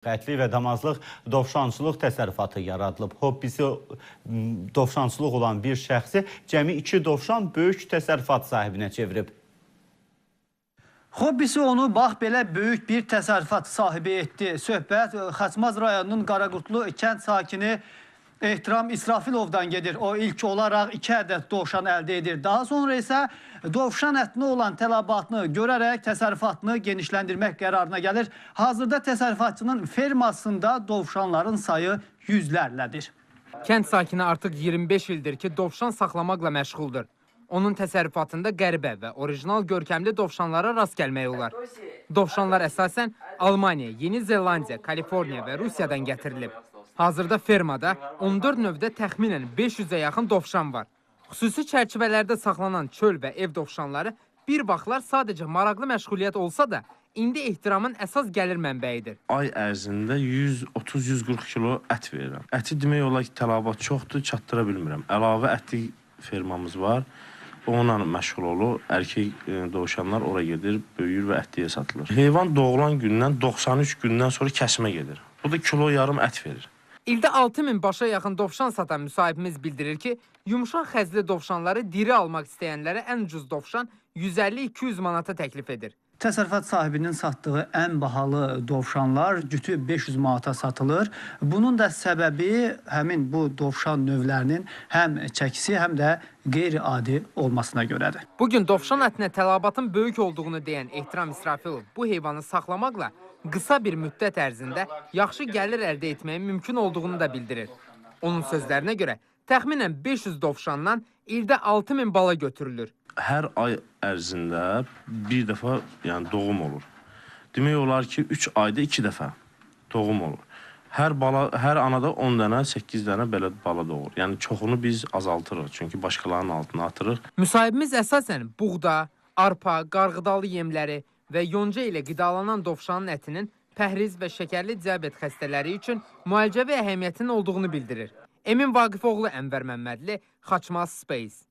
Qətli və damazlıq dovşançılıq təsərrüfatı yaradılıb. Hobbisi dovşançılıq olan bir şəxsi cəmi 2 dovşan böyük təsərrüfat sahibinə çevirib. Hobbisi onu bax belə böyük bir təsərrüfat sahibi etdi. Söhbət Xaçmaz rayonunun Qaraqurtlu kənd sakini Ehtiram İsrafilovdan gedir. O ilk olaraq 2 ədəd dovşan əldə edir. Daha sonra isə dovşan ətinə olan tələbatını görərək təsərrüfatını genişləndirmək qərarına gəlir. Hazırda təsərrüfatçının fermasında dovşanların sayı yüzlərlədir. Kənd sakini artıq 25 ildir ki, dovşan saxlamaqla məşğuldur. Onun təsərrüfatında qəribə və orijinal görkəmli dovşanlara rast gəlmək olar. Dovşanlar əsasən Almaniya, Yeni Zelandiya, Kaliforniya və Rusiyadan gətirilib. Hazırda fermada 14 növdə təxminən 500-ə yaxın dovşan var. Xüsusi çərçivələrdə saxlanan çöl və ev dovşanları bir vaxtlar sadəcə maraqlı məşğuliyyət olsa da, indi ehtiramın əsas gəlir mənbəyidir. Ay ərzində 130-140 kilo ət verirəm. Əti demək olar ki, tələbat çoxdur, çatdıra bilmirəm. Əlavə ətli fermamız var. Onunla məşğul olur. Erkək dovşanlar ora gedir, böyüyür və ətliyə satılır. Heyvan doğulan gündən 93 gündən sonra kəsimə gedir. Bu da kilo yarım ət verir. İldə 6000 başa yaxın dovşan satan müsahibimiz bildirir ki, yumuşaq xəzli dovşanları diri almaq istəyənlərə ən ucuz dovşan 150-200 manata təklif edir. Təsərrüfat sahibinin satdığı ən bahalı dovşanlar cütü 500 manata satılır. Bunun da səbəbi həmin bu dovşan növlərinin həm çəkisi, həm də qeyri-adi olmasına görədir. Bugün dovşan ətinə tələbatın böyük olduğunu deyən Ehtiram İsrafilov bu heyvanı saxlamaqla qısa bir müddət ərzində yaxşı gəlir əldə etməyin mümkün olduğunu da bildirir. Onun sözlərinə görə təxminən 500 dovşandan ildə 6000 bala götürülür. Hər ay ərzində bir dəfə doğum olur. Demək olar ki, 3 ayda 2 dəfə doğum olur. Hər anada 10 dənə, 8 dənə belə bala doğur. Yəni çoxunu biz azaltırıq, çünki başqalarının altına atırıq. Müsahibimiz əsasən buğda, arpa, qarğıdalı yemləri və yonca ilə qidalanan dovşanın ətinin pəhriz və şəkərli diabet xəstələri üçün müalicəvi əhəmiyyətinin olduğunu bildirir. Emin Vaqifoğlu, Ənvər Məmmədli, Xaçmaz Space.